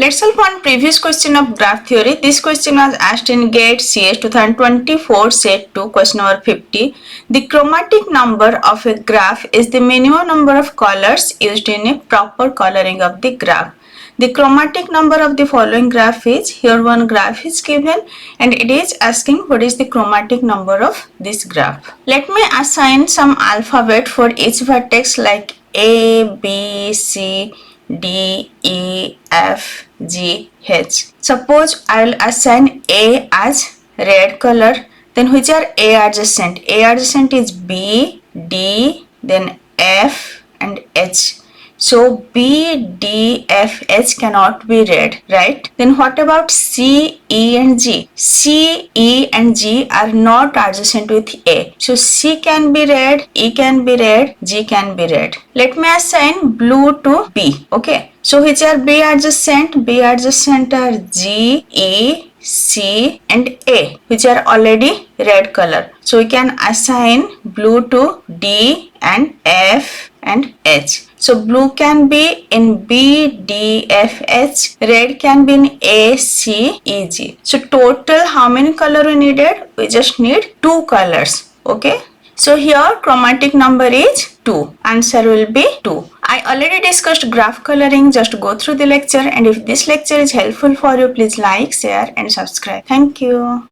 Let's solve one previous question of graph theory. This question was asked in GATE CS 2024 set 2 question number 50. The chromatic number of a graph is the minimum number of colors used in a proper coloring of the graph. The chromatic number of the following graph is, here one graph is given and it is asking what is the chromatic number of this graph. Let me assign some alphabet for each vertex like A, B, C, D, E, F, G, H. Suppose I will assign A as red color. Then which are A adjacent? A adjacent is B, D, then F and H. So B, D, F, H cannot be red, right? Then what about C, E and G? C, E and G are not adjacent with A. So C can be red, E can be red, G can be red. Let me assign blue to B. Okay. So which are B adjacent? B adjacent are G, E, C and A, which are already red color. So we can assign blue to D and F and H. So blue can be in B, D, F, H. Red can be in A, C, E, G. So total how many color we needed? We just need 2 colors. Okay. So here chromatic number is 2. Answer will be 2. I already discussed graph coloring. Just go through the lecture, and if this lecture is helpful for you, please like, share and subscribe. Thank you.